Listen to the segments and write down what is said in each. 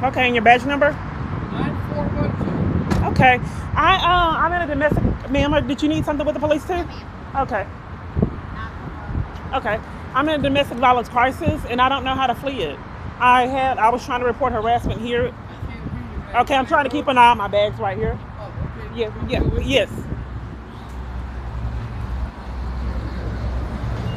Okay, and your badge number? 9412. Okay. I'm in a domestic. Ma'am, did you need something with the police too? Okay. Okay. I'm in a domestic violence crisis, and I don't know how to flee it. I was trying to report harassment here. I can't hear you, man. Okay, I'm trying to keep an eye on my bags right here. Oh, okay. Yeah, I'm yeah, still with you. yes.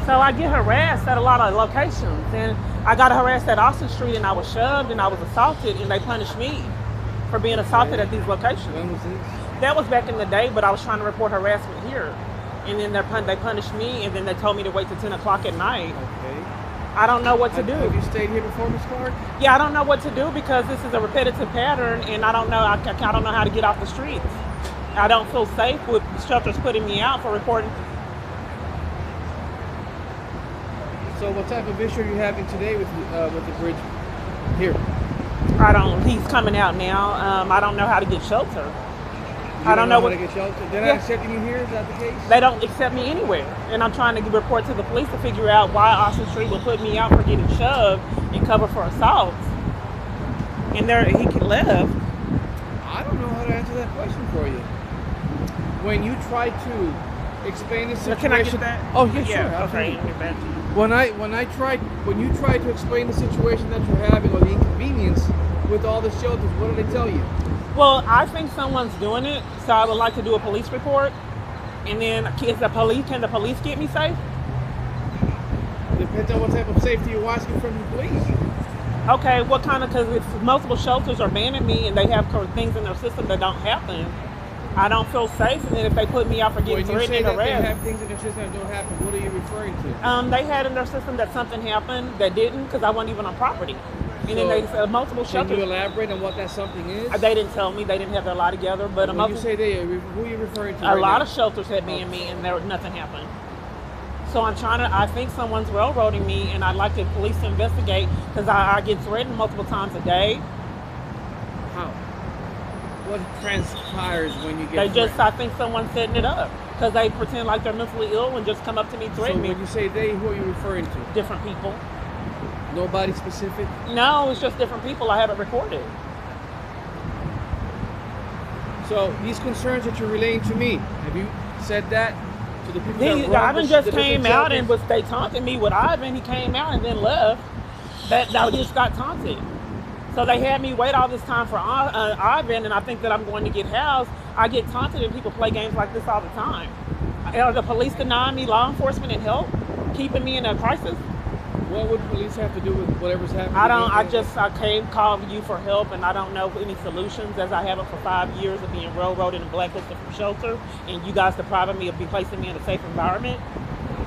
So I get harassed at a lot of locations, and I got harassed at Austin Street, and I was shoved, and I was assaulted, and they punished me for being assaulted at these locations. When was this? That was back in the day, but I was trying to report harassment here, and then they punished me, and then they told me to wait till 10 o'clock at night. Okay. I don't know what to Have do. you stayed here before, Miss Clark? Yeah, I don't know what to do because this is a repetitive pattern, and I don't know. I don't know how to get off the streets. I don't feel safe with shelters putting me out for reporting. So what type of issue are you having today with the bridge here? I don't. He's coming out now. I don't know how to get shelter. You I don't know how what. to get shelter. They're Yeah. not accepting you here. Is that the case? They don't accept me anywhere, and I'm trying to report to the police to figure out why Austin Street will put me out for getting shoved and cover for assault. And he left. I don't know how to answer that question for you. When you try to explain the situation, Can I get that? Oh yeah, sure. Yeah. Okay. Absolutely. When you try to explain the situation that you're having or the inconvenience with all the shelters, what do they tell you? Well, I think someone's doing it, so I would like to do a police report. And then, can the police get me safe? Depends on what type of safety you're asking from the police. Okay, what kind of? Because if multiple shelters are banning me and they have things in their system that don't happen, I don't feel safe. And then if they put me out for getting When you say threatened that or they arrested, have things in their system that don't happen, what are you referring to? they had in their system that something happened that didn't because I wasn't even on property. And then So, they said multiple Can shelters. you elaborate on what that something is? They didn't tell me. They didn't have their lie together. But When you say they, who are you referring to? a right lot now? of shelters had banned me, and nothing happened. So I think someone's railroading me, and I'd like the police to investigate because I get threatened multiple times a day. How? What transpires when you get I think someone's setting it up because they pretend like they're mentally ill and just come up to me So threatening me. when you say they, who are you referring to? Different people. Nobody specific? No, it's just different people. I haven't recorded. So these concerns that you're relaying to me, have you said that to the people that run Ivan the just different came out shelters? and they taunted me with Ivan. He came out and then left. That just got taunted. So they had me wait all this time for Ivan, and I think that I'm going to get housed. I get taunted, and people play games like this all the time. Are the police denying me law enforcement and help, keeping me in a crisis? What would police have to do with whatever's happening? I came, called you for help, and I don't know any solutions as I haven't for 5 years of being railroaded and blacklisted from shelter, and you guys depriving me of placing me in a safe environment.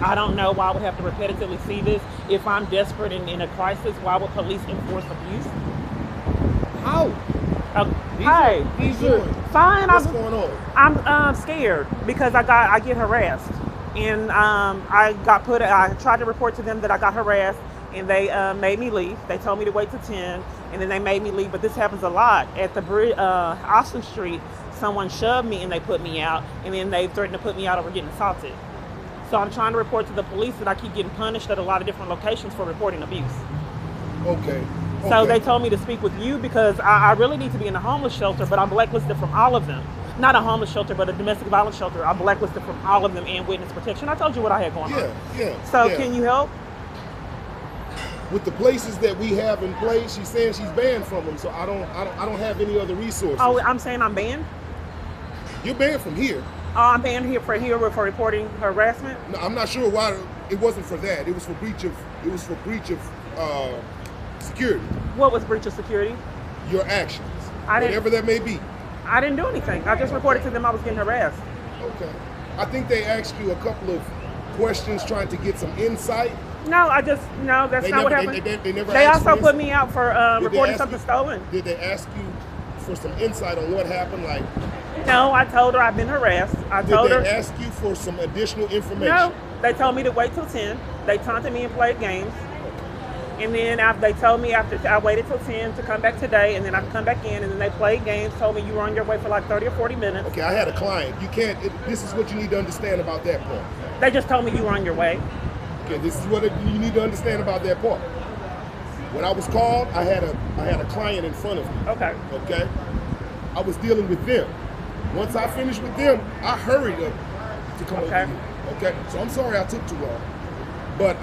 I don't know why I would have to repetitively see this. If I'm desperate and in a crisis, why would police enforce abuse? How? Hi. These are Fine. What's going on? I'm scared because I get harassed, and I tried to report to them that I got harassed, and they made me leave. They told me to wait till 10, and then they made me leave. But this happens a lot at the bridge, Austin Street. Someone shoved me and they put me out, and then they threatened to put me out over getting assaulted. So I'm trying to report to the police that I keep getting punished at a lot of different locations for reporting abuse. Okay. So they told me to speak with you because I really need to be in a homeless shelter, but I'm blacklisted from all of them. Not a homeless shelter, but a domestic violence shelter. I'm blacklisted from all of them and witness protection. I told you what I had going on. Yeah. So can you help? With the places that we have in place, she's saying she's banned from them. So I don't have any other resources. Oh, I'm saying I'm banned? You're banned from here. Oh, I'm banned here for reporting harassment? No, I'm not sure why. It wasn't for that. It was for breach of security. What was breach of security? Your actions, I didn't- whatever that may be. I didn't do anything. I just reported to them I was getting harassed. Okay. I think they asked you a couple of questions trying to get some insight. No, that's not what happened. They never They asked also you put me out for Did they reporting ask something you- stolen. Did they ask you for some insight on what happened? Like, No, I told her I've been harassed. I told did her. they ask you for some additional information? No, they told me to wait till 10. They taunted me and played games. And then they told me after I waited till 10 to come back today, and then I could come back in, and then they played games, told me you were on your way for like 30 or 40 minutes. Okay, I had a client. You can't, this is what you need to understand about that part. They just told me you were on your way. Okay, this is what you need to understand about that part. When I was called, I had a client in front of me. Okay. Okay. I was dealing with them. Once I finished with them, I hurried up to come over here. Okay. So I'm sorry I took too long. But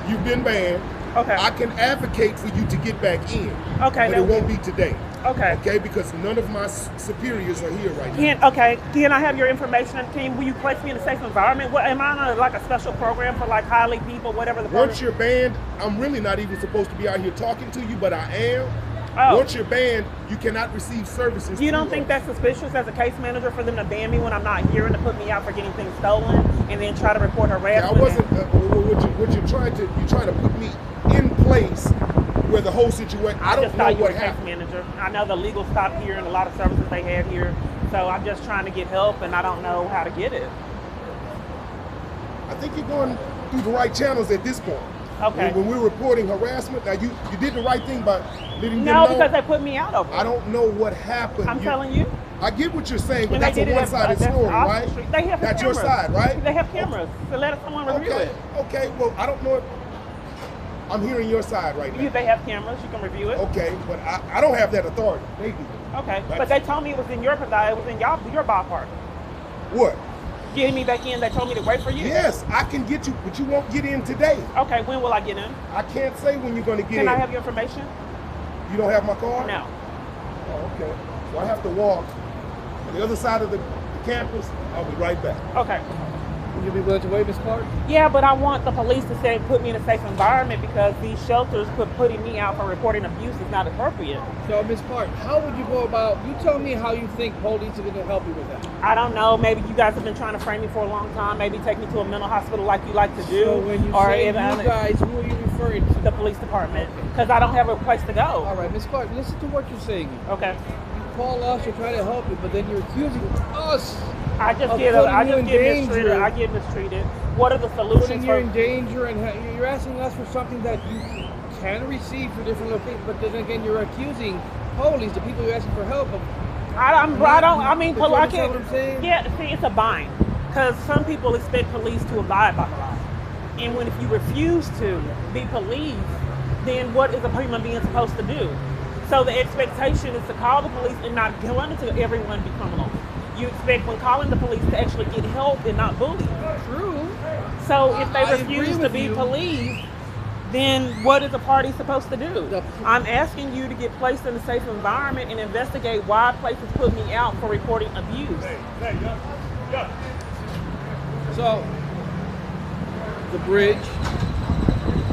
you've been banned. Okay. I can advocate for you to get back in. Okay. But it won't be today. Okay. Okay, because none of my superiors are here right now. Can I have your information? Will you place me in a safe environment? What am I on like a special program for like highly people, whatever the Once you're banned, I'm really not even supposed to be out here talking to you, but I am. Oh. Once you're banned, you cannot receive services. You don't think that's suspicious as a case manager for them to ban me when I'm not here and to put me out for getting things stolen and then try to report harassment? I wasn't. What you're trying to put me in place where the whole situation. I don't know what happened. Case manager. I know the legal stop here and a lot of services they have here, so I'm just trying to get help and I don't know how to get it. I think you're going through the right channels at this point. Okay. When we're reporting harassment, now you did the right thing by letting them know. No, because they put me out over it. I don't know what happened. I'm telling you. I get what you're saying, but And that's a one-sided story, right? They have That's cameras. your side, right? They have cameras. So let someone review it. Okay, well, I don't know if I'm hearing your side right now. They have cameras. You can review it. Okay, but I don't have that authority. They do. Okay, but they told me it was in your your ballpark. What? Getting me back in, they told me to wait for you? Yes, I can get you, but you won't get in today. Okay, when will I get in? I can't say when you're going to get in. Can I have your information? You don't have my card? No. Oh, okay. So I have to walk on the other side of the campus. I'll be right back. Okay. Would you be willing to waive Ms. Clark? Yeah, but I want the police to say put me in a safe environment because these shelters putting me out for reporting abuse is not appropriate. So, Ms. Clark, how would you go about, you tell me how you think police are going to help you with that. I don't know. Maybe you guys have been trying to frame me for a long time. Maybe take me to a mental hospital like you like to do. So when you say you guys, who are you referring to? The police department. Because I don't have a place to go. All right, Ms. Clark, listen to what you're saying. Okay. You call us, you're trying to help you, but then you're accusing us. I just get mistreated. I get mistreated. What are the solutions? Putting you in danger, and you're asking us for something that you can receive for different locations. But then again, you're accusing police, the people you're asking for help. I can't. What I'm saying? Yeah, see, it's a bind because some people expect police to abide by the law, and when if you refuse to be policed, then what is a human being supposed to do? So the expectation is to call the police and not go into everyone be criminal. You expect when calling the police to actually get help and not bully. True. So if they refuse to be policed, then what is a party supposed to do? I'm asking you to get placed in a safe environment and investigate why places put me out for reporting abuse. So, the bridge,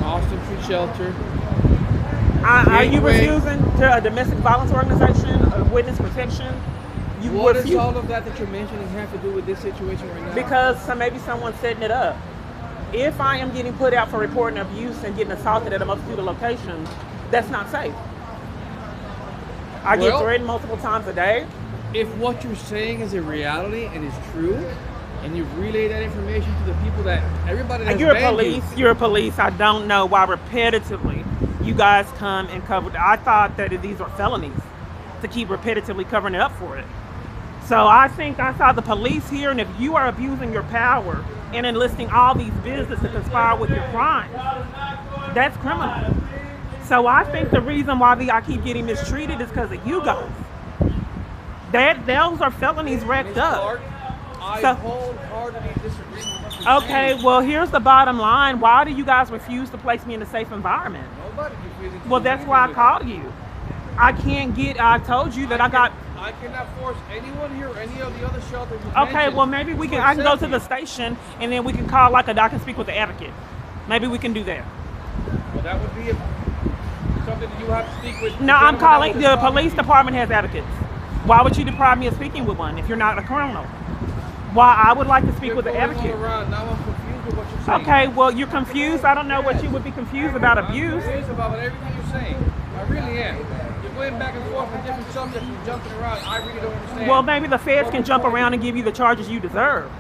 Austin Tree Shelter. Are you refusing to a domestic violence organization, a witness protection? What does all of that you're mentioning have to do with this situation right now? Because maybe someone's setting it up. If I am getting put out for reporting abuse and getting assaulted at a multitude of locations, that's not safe. I get threatened multiple times a day. If what you're saying is a reality and is true, and you relay that information to the people that everybody that's You're a police. I don't know why repetitively you guys come and cover. I thought that these were felonies to keep repetitively covering it up for it. So I think I saw the police here, and if you are abusing your power and enlisting all these business to conspire with your crimes, that's criminal. So I think the reason why I keep getting mistreated is because of you guys. Those are felonies racked up. I wholeheartedly disagree with what you're saying. Okay, well here's the bottom line. Why do you guys refuse to place me in a safe environment? Nobody refuses. Well, that's why I called you. I told you that I cannot force anyone here or any of the other shelters. Okay, well maybe I can go to the station and then we can call I can speak with the advocate. Maybe we can do that. Well, that would be something that you have to speak with. No, I'm calling. The police department has advocates. Why would you deprive me of speaking with one if you're not a criminal? Why I would like to speak with the advocate. Now I'm confused with what you're saying. Okay, well you're confused. I don't know what you would be confused about abuse. I'm confused about everything you're saying. I really am. You're going back and forth with different subjects and jumping around. I really don't understand. Well, maybe the feds can jump around and give you the charges you deserve.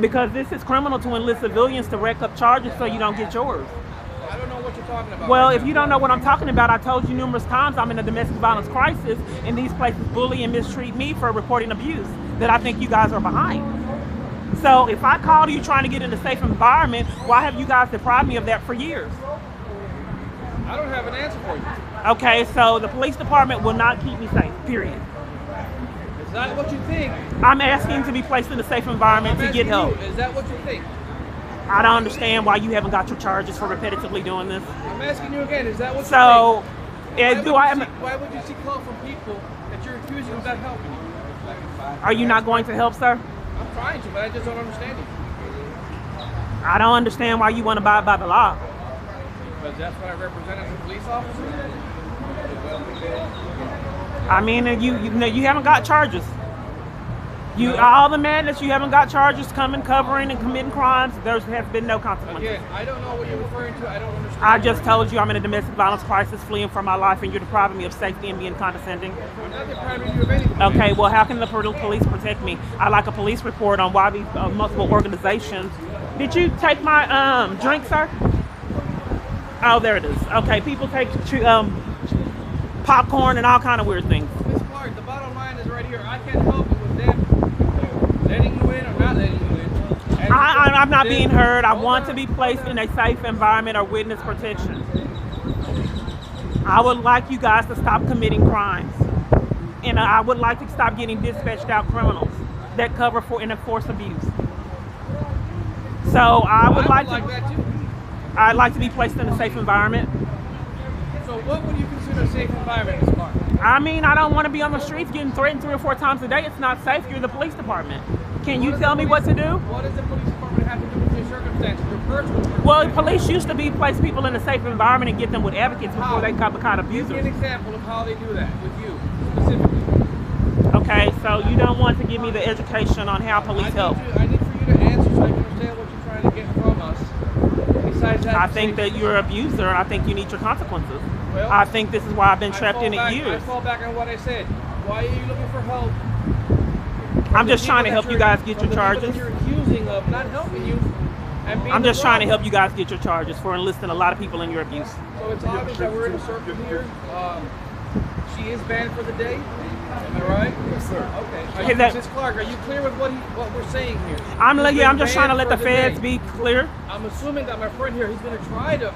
Because this is criminal to enlist civilians to rack up charges so you don't get yours. I don't know what you're talking about. Well, if you don't know what I'm talking about, I told you numerous times I'm in a domestic violence crisis and these places bully and mistreat me for reporting abuse that I think you guys are behind. So if I called you trying to get in a safe environment, why have you guys deprived me of that for years? I don't have an answer for you. Okay, so the police department will not keep me safe, period. Is that what you think? I'm asking to be placed in a safe environment to get help. Is that what you think? I don't understand why you haven't got your charges for repetitively doing this. I'm asking you again, is that what So, you think? Why would you seek help from people that you're accusing of not helping you? are you not going to help, sir? I'm trying to, but I just don't understand it. I don't understand why you want to abide by the law. Because that's what I represent as a police officer. I mean, you haven't got charges. All the madness, you haven't got charges coming, covering, and committing crimes. There has been no consequences. Again, I don't know what you're referring to. I don't understand. I just told you I'm in a domestic violence crisis, fleeing for my life, and you're depriving me of safety and being condescending. I'm not depriving you of anything. Okay, well, how can the police protect me? I like a police report on why these multiple organizations. Did you take my drink, sir? Oh, there it is. Okay, people take popcorn and all kind of weird things. Ms. Clark, the bottom line is right here. I can't help you with them letting you in or not letting you in. I'm not being heard. I want to be placed in a safe environment or witness protection. I would like you guys to stop committing crimes. And I would like to stop getting dispatched out criminals that cover for and enforce abuse. So I would like that too. I'd like to be placed in a safe environment. So what would you consider a safe environment, Ms. Clark? I mean, I don't want to be on the streets getting threatened 3 or 4 times a day. It's not safe. You're the police department. Can you tell me what to do? What does the police department have to do with your circumstances, your personal circumstances? Well, police used to place people in a safe environment and get them with advocates before they become Give me abusers. an example of how they do that with you, specifically. Okay, so you don't want to give me the education on how police help. I need for you to answer so I can understand what you're trying to get from us. Besides that, I think that you're an abuser. I think you need your consequences. Well, I think this is why I've been trapped in it I years. fall back on what I said. Why are you looking for help? I'm just trying to help you guys get your charges. You're accusing of not helping you. And being I'm just trying to problem. help you guys get your charges for enlisting a lot of people in your abuse. So it's obvious that we're in a circle here. She is banned for the day. Am I right? Yes, sir. Okay. Ms. Clark, are you clear with what we're saying here? I'm just trying to let the feds be clear. I'm assuming that my friend here, he's going to try to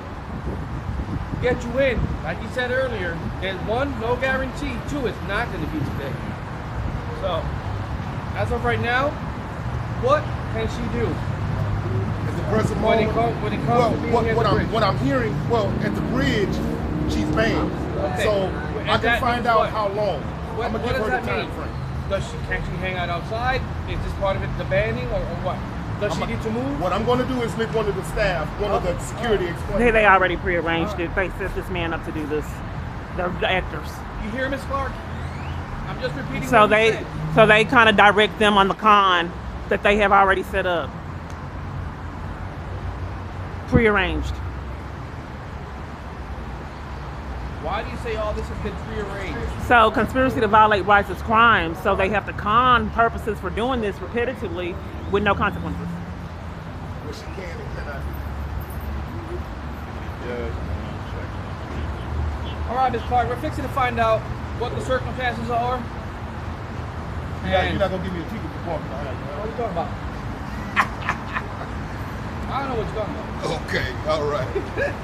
get you in. Like he said earlier, there's 1, no guarantee. 2, it's not going to be today. So, as of right now, what can she do? At the present moment, When it comes to being at the bridge? what I'm hearing, at the bridge, she's banned. Okay. So And I can that find means out what? how long. I'm What gonna give does her that the time mean? frame. Can she hang out outside? Is this part of it, the banning, or what? Does she need to move? What I'm going to do is make one of the staff, one of the security explain. They already prearranged it. They set this man up to do this. They're the actors. You hear, Ms. Clark? I'm just repeating So what you said. they kind of direct them on the con that they have already set up. Prearranged. Why do you say all this has been prearranged? So conspiracy to violate rights is crime. So they have to con purposes for doing this repetitively with no consequences. Well, she can and cannot. All right, Ms. Clark, we're fixing to find out what the circumstances are. You're not going to give me a ticket for parking. What are you talking about? I don't know what you're talking about. Okay, all right.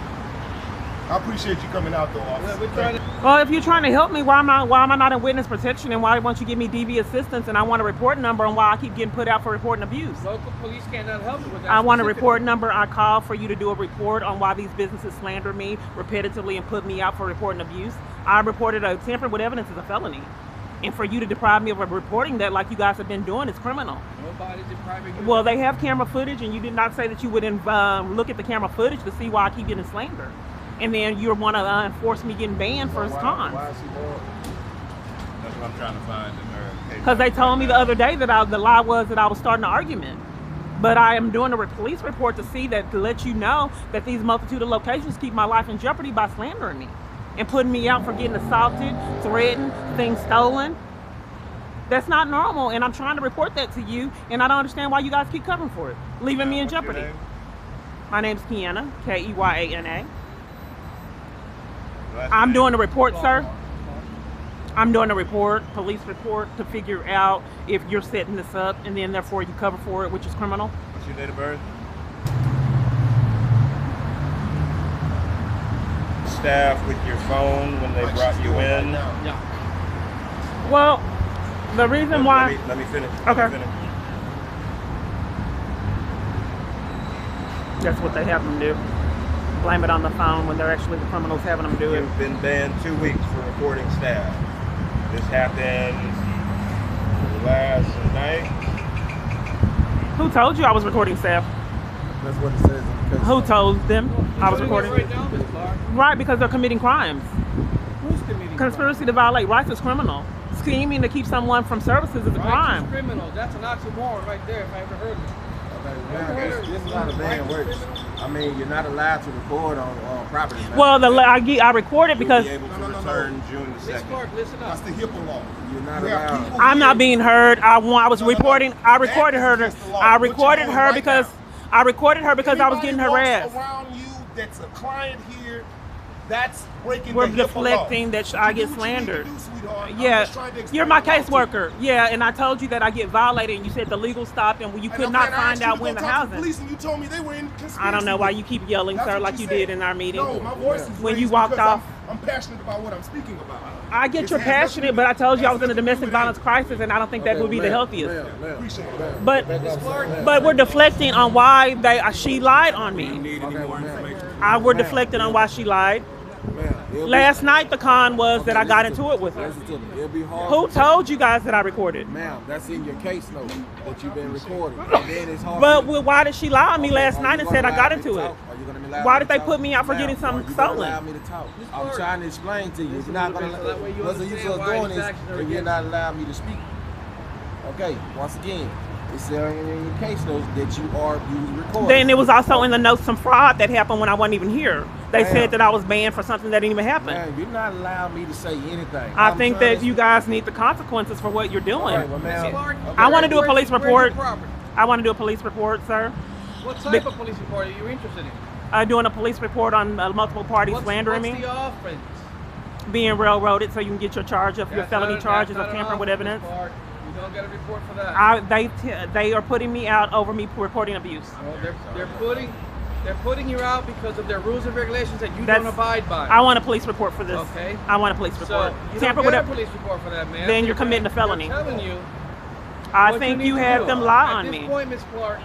I appreciate you coming out, though, officer. We're trying to... Well, if you're trying to help me, why am I not in witness protection, and why won't you give me DV assistance? And I want a report number on why I keep getting put out for reporting abuse. Local police cannot help you with that. I want a specifically. report number. I call for you to do a report on why these businesses slander me repetitively and put me out for reporting abuse. I reported a tampering with evidence as a felony. And for you to deprive me of reporting that like you guys have been doing is criminal. Nobody's depriving you. Well, they have camera footage, and you did not say that you would look at the camera footage to see why I keep getting slandered. And then you want to enforce me getting banned for his cons. Why is he more? That's what I'm trying to find in her case. Because they told me the other day that the lie was that I was starting an argument. But I am doing a police report to let you know that these multitude of locations keep my life in jeopardy by slandering me and putting me out for getting assaulted, threatened, things stolen. That's not normal, and I'm trying to report that to you, and I don't understand why you guys keep covering for it, leaving me in What's your jeopardy. name? My name's Kiana, Keyyana. Last I'm name? doing a report, sir. I'm doing a report, police report, to figure out if you're setting this up, and then therefore you cover for it, which is criminal. What's your date of birth? Staff with your phone when they brought you in. Yeah. Well, the reason why. Let me finish. Okay. Let me finish. That's what they have them do. Blame it on the phone when they're actually the criminals having them do it. You've been banned 2 weeks for reporting staff. This happened last night. Who told you I was recording staff? That's what it says in the case. Who told them I was You're doing it recording? right now, Ms. Clark. Right, because they're committing crimes. Who's committing Conspiracy to violate rights is criminal. Scheming to keep someone from services is a crimes? Rights is crime. criminal. That's an oxymoron right there, if I ever heard of it. This is how the ban works. I mean, you're not allowed to record on property. Man. Well, I recorded because You'll be able to return June the Ms. 2nd. Clark, listen That's up. the HIPAA law. You're not You have allowed. people I'm not here- being heard. I was No, no, no. reporting. I recorded That her. is against the law. I What you're recorded doing her right because now. I recorded her because I was getting Anybody harassed. walks around you that's a client here, that's breaking We're the HIPAA deflecting law. that You I do get what you need to slandered. do, sweetheart. I'm Yeah, just trying to you're explain my the law to you. caseworker. Yeah, and I told you that I get violated, and you said the legal stopped, and you And could okay, not and I find asked you out to when go the talk to housing. police, and you told me they were in conspiracy. I don't know why you keep yelling, That's sir, what like you said. did in our meeting. No, my voice is When you raised walked because off. I'm passionate about what I'm speaking about. I get It you're has nothing passionate, to but I told you I has was in a nothing to do domestic with violence anything. crisis, and I don't think that would be the healthiest. Appreciate it. But Ms. Clark, but we're deflecting on why she lied on me. Need any more information? We're deflecting on why she lied. Last night the con was that I got into it with her. Listen to me. It'll be hard. Who told you guys that I recorded? Ma'am, that's in your case note that you've been recording. And then it's hard. But for you- why did she lie on me last Are night you and gonna said I allow got me to into it? talk? Are you gonna be allowed Why me did to they talk? put me out for Ma'am, getting something are you gonna stolen? allow me to talk? I'm Clark. trying to explain to you. Listen You're not to me, gonna so that way you what's the use understand of why doing these this actions are if you're against not allowing me to speak? Okay, once again, it's in your case notes that you was recording. Then it was also in the notes some fraud that happened when I wasn't even here. They Ma'am. said that I was banned for something that didn't even happen. Man, you're not allowing me to say anything. I I'm think trying that to- you guys need the consequences for what you're doing. All right, well, Ms. ma'am, Clark, I want to do a police where's report. your property? I want to do a police report, sir. What type of police report are you interested in? Doing a police report on multiple parties What's slandering the me, offense? being railroaded, so you can get your charge of your That's felony not- charges that's of not an tampering with offense, evidence. Clark. You don't get a report for that. They are putting me out over me reporting abuse. Well, they're putting you out because of their rules and regulations that you That's- don't abide by. I want a police report for this. Okay. I want a police so report. you Tamper don't with get a it. police report for that, man. Then you're committing a felony. I'm telling you. I what think need you to had do. them lie At on this me. point, Ms. Clark,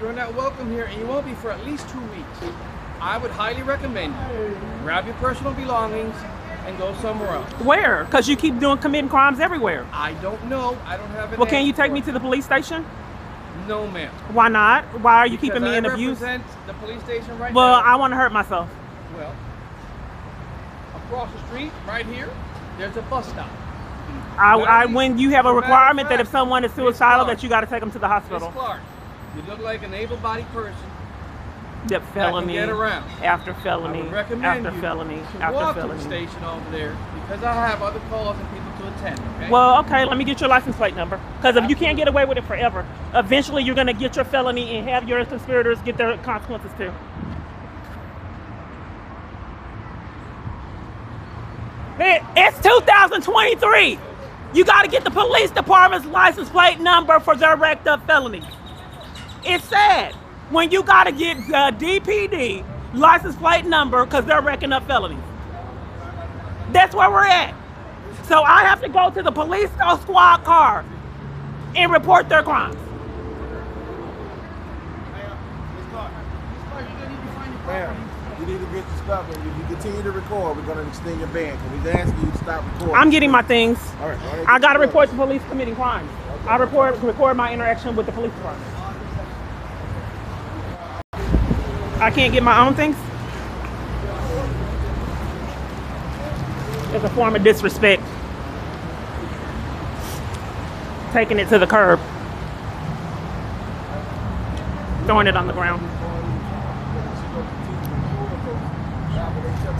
you're not welcome here, and you won't be for at least 2 weeks. I would highly recommend you grab your personal belongings and go somewhere else. Where? Because you keep committing crimes everywhere. I don't know. I don't have an Well, can you answer take me for to the police station? it. No, ma'am. Why not? Why are you keeping Because me in I abuse? represent the police station right Well, now. I want to hurt myself. Well, across the street, right here, there's a bus stop. When you have a As a matter of requirement that if fact, someone is Miss suicidal, Clark. that you got to take them to the Miss hospital. Clark, you look like an able-bodied person That that felony can get around. after I felony would recommend after you felony to after walk to the felony. station over there because I have other calls and people to attend. Okay. Well, okay, let me get your license plate number. Because if you can't get away with it forever, eventually you're going to get your felony and have your conspirators get their consequences too. It's 2023. You got to get the police department's license plate number for their wrecked up felonies. It's sad when you got to get DPD license plate number because they're wrecking up felonies. That's where we're at. So I have to go to the police squad car and report their crimes. Ma'am, you need to get your stuff, and if you continue to record, we're gonna extend your ban. So we're asking you to stop recording. I'm getting my things. All right, all right. I got to report the police committing crimes. I record my interaction with the police department. I can't get my own things. It's a form of disrespect. Taking it to the curb. Throwing it on the ground.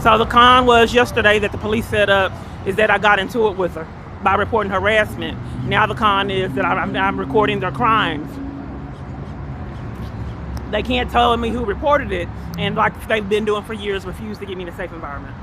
So the con was yesterday that the police set up is that I got into it with her by reporting harassment. Now the con is that I'm recording their crimes. They can't tell me who reported it, and like they've been doing for years, refuse to give me a safe environment.